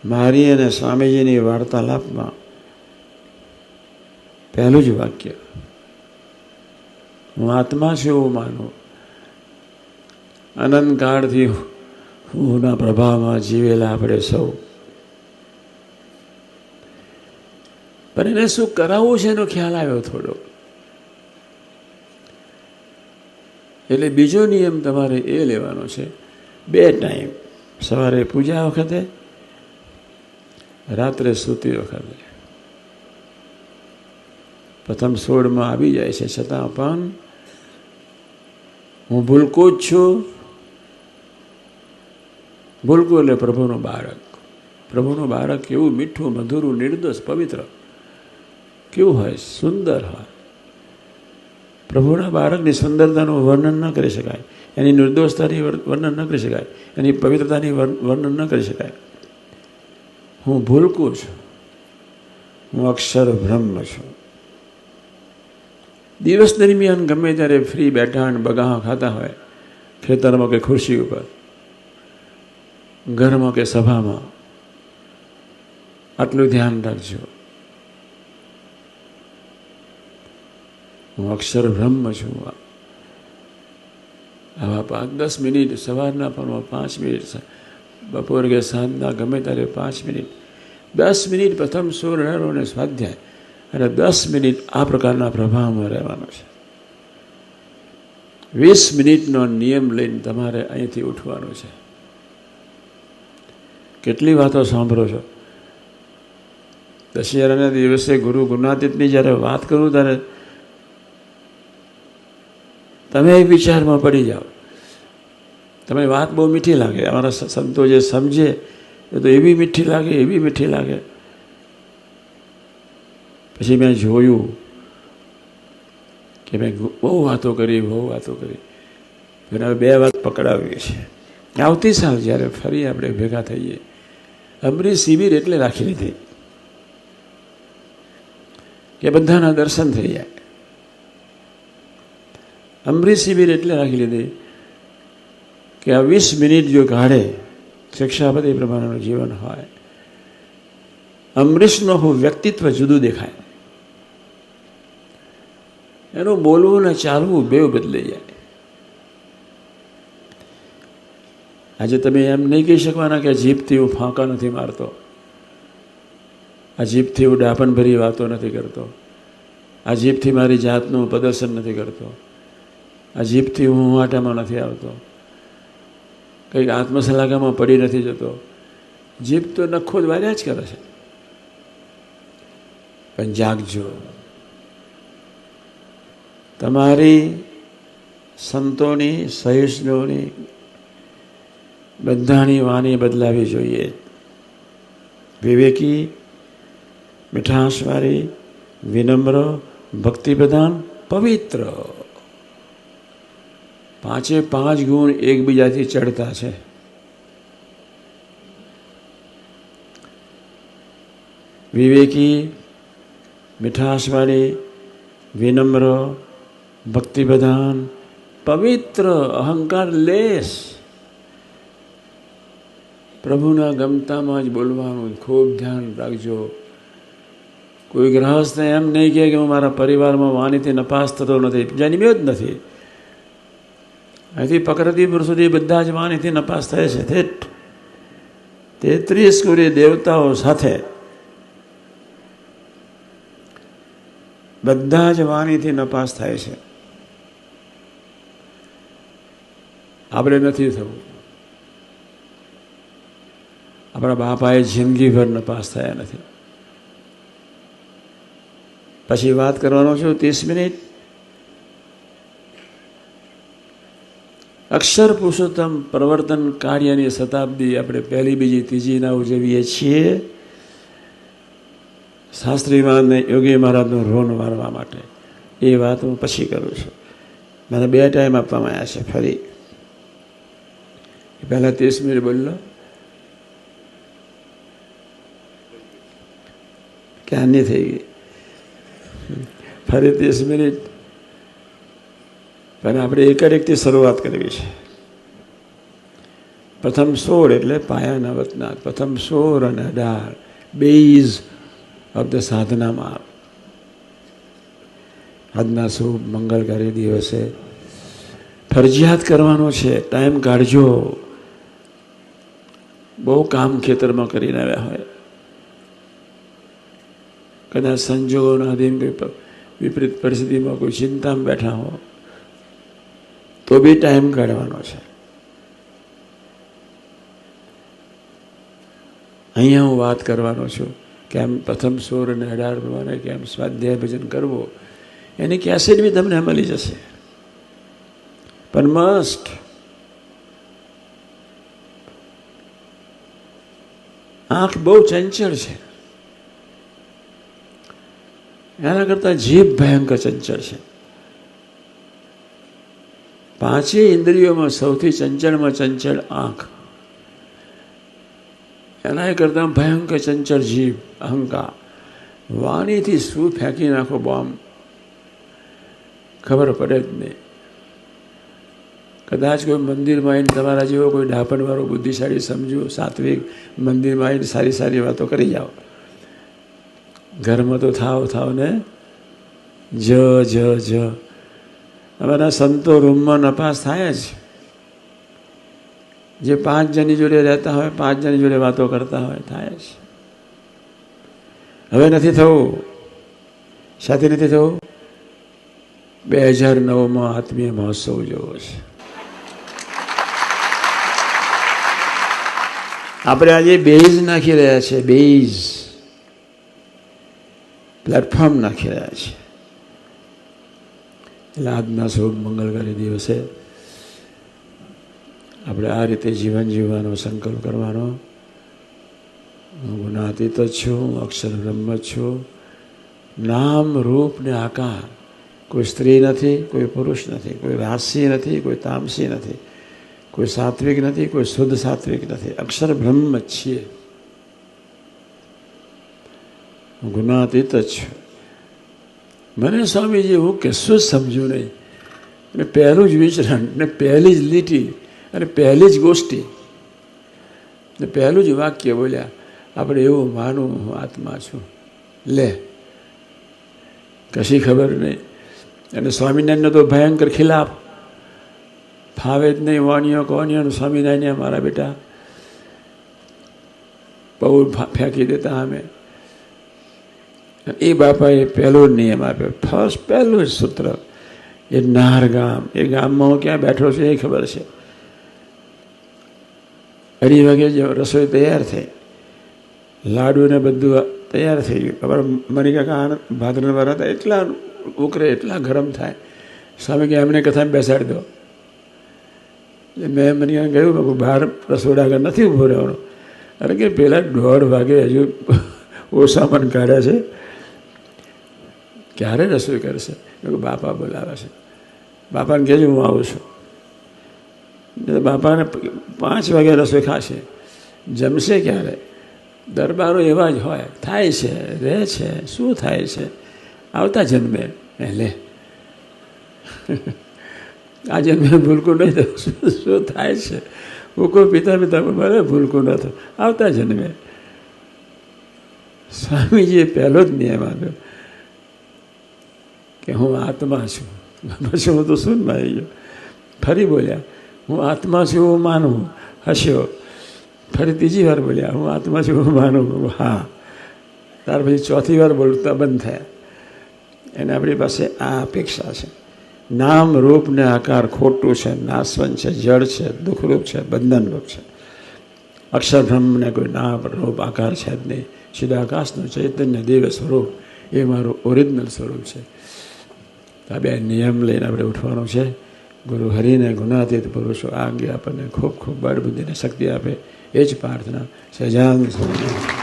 મારી અને સ્વામીજીની વાર્તાલાપમાં પહેલું જ વાક્ય, હું આત્મા છું એવું માનું, અનંતકાળથી હુંના પ્રભાવમાં જીવેલા આપણે સૌ. પણ એને શું કરાવવું છે એનો ખ્યાલ આવ્યો થોડો. એટલે બીજો નિયમ તમારે એ લેવાનો છે, 2 ટાઈમ, સવારે પૂજા વખતે, રાત્રે સૂતી વખતે. પ્રથમ 16માં આવી જાય છે, છતાં પણ હું ભૂલકો જ છું. ભૂલકો એટલે પ્રભુનું બાળક. પ્રભુનું બાળક કેવું મીઠું, મધુરું, નિર્દોષ, પવિત્ર કેવું હોય, સુંદર હોય. પ્રભુના બાળકની સુંદરતાનું વર્ણન ન કરી શકાય, એની નિર્દોષતાની વર્ણન ન કરી શકાય, એની પવિત્રતાની વર્ણન ન કરી શકાય. હું ભૂલકું છું, હું અક્ષર બ્રહ્મ છું. દિવસ દરમિયાન ગમે ત્યારે ફ્રી બેઠા અને બગાહા ખાતા હોય, ખેતરમાં કે ખુરશી ઉપર, ઘરમાં કે સભામાં, આટલું ધ્યાન રાખજો, હું અક્ષર બ્રહ્મ છું. આવા 5-10 મિનિટ સવારના પણ 5 મિનિટ, બપોર કે સાંજના ગમે ત્યારે 5 મિનિટ, 10 મિનિટ પ્રથમ 16 અને સ્વાધ્યાય, અને 10 મિનિટ આ પ્રકારના પ્રભાવમાં રહેવાનો છે. 20 મિનિટનો નિયમ લઈને તમારે અહીંથી ઉઠવાનું છે. કેટલી વાતો સાંભળો છો. દશેરાના દિવસે ગુરુ ગુરુનાથની જ્યારે વાત કરું ત્યારે તમે એ વિચારમાં પડી જાઓ. તમે વાત બહુ મીઠી લાગે, અમારા સંતો જે સમજે એ તો એવી મીઠી લાગે, એવી મીઠી લાગે. પછી મેં જોયું કે મેં બહુ વાતો કરી. અને હવે 2 વાત પકડાવી છે. આવતી સાલ જ્યારે ફરી આપણે ભેગા થઈએ, અમૃત શિબિર એટલે રાખી લીધી કે બધાના દર્શન થઈ જાય. અમૃત શિબિર એટલે રાખી લીધી કે આ 20 મિનિટ જો કાઢે, શિક્ષાપતિ પ્રમાણેનું જીવન હોય, અમરીશનું વ્યક્તિત્વ જુદું દેખાય. એનું બોલવું ને ચાલવું બેવ બદલાઈ જાય. આજે તમે એમ નહીં કહી શકવાના કે જીભથી હું ફાંકા નથી મારતો, આ જીભથી હું ડાપણભરી વાતો નથી કરતો, આ જીભથી મારી જાતનું પ્રદર્શન નથી કરતો, આ જીભથી હું આટામાં નથી આવતો, કંઈક આત્મશલાઘામાં પડી નથી જતો. જીભ તો નખો જ વાર્યા જ કરે છે. પણ જાગજો, તમારી સંતોની, સહિષ્ણુની, બધાની વાણી બદલાવી જોઈએ. વિવેકી, મીઠાશવાળી, વિનમ્ર, ભક્તિપ્રધાન, પવિત્ર. 5 ગુણ એકબીજાથી ચડતા છે. વિવેકી, મીઠાશવાળી, વિનમ્ર, ભક્તિપ્રધાન, પવિત્ર, અહંકાર લેસ. પ્રભુના ગમતામાં જ બોલવાનું ખૂબ ધ્યાન રાખજો. કોઈ ગ્રહસ્થ એમ નહીં કહે કે હું મારા પરિવારમાં વાણીથી નપાસ થતો નથી, જન્મ્યો જ નથી. અહીંથી પ્રકૃતિપુર સુધી બધા જ વાણીથી નપાસ થાય છે. 33 કોટી દેવતાઓ સાથે બધા જ વાણીથી નપાસ થાય છે. આપણે નથી થવું. આપણા બાપાએ જિંદગીભર નપાસ થયા નથી. પછી વાત કરવાનો છું 30 મિનિટ. અક્ષર પુરુષોત્તમ પ્રવર્તન કાર્યની શતાબ્દી આપણે 1લી, 2જી, 3જીના ઉજવીએ છીએ. શાસ્ત્રી મહારાજને, યોગી મહારાજનું ઋણ વારવા માટે. એ વાત હું પછી કરું છું. મને 2 ટાઈમ આપવામાં આવ્યા છે. ફરી પહેલાં 30 મિનિટ બોલો, ક્યારની થઈ ગઈ. ફરી 30 મિનિટ. પણ આપણે એક શરૂઆત કરવી છે. પ્રથમ 16 એટલે પાયાના વતના, પ્રથમ 16 અને 18 બેઝ ઓફ ધ સાધના માર્ગ. આજના શુભ મંગળકારી દિવસે ફરજિયાત કરવાનો છે. ટાઈમ કાઢજો. બહુ કામ ખેતરમાં કરીને આવ્યા હોય, કદાચ સંજોગોના અધીન કોઈ વિપરીત પરિસ્થિતિમાં કોઈ ચિંતામાં બેઠા હો તો બી ટાઈમ કાઢવાનો છે. અહીંયા હું વાત કરવાનો છું કેમ પ્રથમ 16 અને 18 પ્રમાણે કેમ સ્વાધ્યાય ભજન કરવો, એની કેસેટ બી તમને મળી જશે. પણ મસ્ટ આંખ બહુ ચંચળ છે, એના કરતાં જીભ ભયંકર ચંચળ છે. 5 ઇન્દ્રિયોમાં સૌથી ચંચળમાં ચંચળ આંખ, એના કરતાં ભયંકર ચંચળ જીભ, અહંકાર. વાણીથી શું ફેંકી નાખો બોમ્બ ખબર પડે જ નહીં. કદાચ કોઈ મંદિરમાં આવીને તમારા જેવો કોઈ ડાપણવાળો બુદ્ધિશાળી સમજો સાત્વિક મંદિરમાં આવીને સારી સારી વાતો કરી જાઓ. ઘરમાં તો થાવ ને જ અમારા સંતો રૂમમાં નપાસ થાય જ. જે 5 જણની જોડે રહેતા હોય, 5 જણની જોડે વાતો કરતા હોય, થાય જ. હવે નથી થવું. સાથે નથી થવું. 2009માં આત્મીય મહોત્સવ જોવો છે. આપણે આજે બેઝ નાખી રહ્યા છે, બેઝ પ્લેટફોર્મ નાખી રહ્યા છે. એટલે આજના શુભ મંગળકારી દિવસે આપણે આ રીતે જીવન જીવવાનો સંકલ્પ કરવાનો. હું ગુણાતીત જ છું, હું અક્ષર બ્રહ્મ જ છું. નામ રૂપ ને આકાર, કોઈ સ્ત્રી નથી, કોઈ પુરુષ નથી, કોઈ રાજસી નથી, કોઈ તામસી નથી, કોઈ સાત્વિક નથી, કોઈ શુદ્ધ સાત્વિક નથી. અક્ષર બ્રહ્મ જ છીએ. હું ગુણાતીત જ છું. મને સ્વામીજી હું કશું જ સમજ્યું નહીં. અને પહેલું જ વિચરણ ને પહેલી જ લીટી અને પહેલી જ ગોષ્ઠી ને પહેલું જ વાક્ય બોલ્યા, આપણે એવું માનું હું આત્મા છું. લે, કશી ખબર નહીં. અને સ્વામિનારાયણનો તો ભયંકર ખિલાફ, ફાવે જ નહીં. વાણીઓ કોણીઓ સ્વામિનારાયણ મારા બેટા બહુ ફેંકી દેતા અમે. એ બાપાએ પહેલો જ નિયમ આપ્યો, પહેલું જ સૂત્ર. એ નાર ગામ, એ ગામમાં હું ક્યાં બેઠો છું એ ખબર છે. 2:30 વાગે રસોઈ તૈયાર થઈ, લાડુ ને બધું તૈયાર થઈ ગયું. ખબર મરી કાકા ભાદરવા હતા, એટલા ઉકરે, એટલા ગરમ થાય. સ્વામી કે એમને કથામાં બેસાડી દો. મેં મને કહ્યું બહાર રસોડા આગળ નથી ઊભો રહેવાનો. અરે કે પહેલાં 1:30 વાગે હજુ ઓછા મન કાઢ્યા છે, ક્યારે રસોઈ કરશે? બાપા બોલાવે છે, બાપાને કહેજો હું આવું છું. બાપાને 5 વાગે રસોઈ ખાશે, જમશે ક્યારે? દરબારો એવા જ હોય, થાય છે, રહે છે. શું થાય છે? આવતા જન્મે લે આ જન્મે ભૂલકું નહીં થયું. શું થાય છે? ભૂકો પિતા ભલે ભૂલકું ન થયું, આવતા જન્મે. સ્વામીજીએ પહેલો જ નિયમ આપ્યો કે હું આત્મા છું. પછી હું તો શૂન્યમાં આવી ગયો. ફરી બોલ્યા, હું આત્મા છું હું માનું. હસ્યો. ફરી 3જી વાર બોલ્યા, હું આત્મા છું હું માનું. હા. ત્યાર પછી 4થી વાર બોલતા બંધ થયા. એને આપણી પાસે આ અપેક્ષા છે. નામ રૂપ ને આકાર ખોટું છે, નાશવંત છે, જળ છે, દુઃખરૂપ છે, બંધનરૂપ છે. અક્ષર બ્રહ્મને કોઈ નામ રૂપ આકાર છે જ નહીં. ચિદાકાશનું ચૈતન્ય દિવ્ય સ્વરૂપ એ મારું ઓરિજિનલ સ્વરૂપ છે. આ 2 નિયમ લઈને આપણે ઉઠવાનું છે. ગુરુ હરિને ગુણાતીત પુરુષો આ અંગે આપણને ખૂબ ખૂબ બળ બુદ્ધિને શક્તિ આપે, એ જ પ્રાર્થના. સહજાનંદ સ્વામી.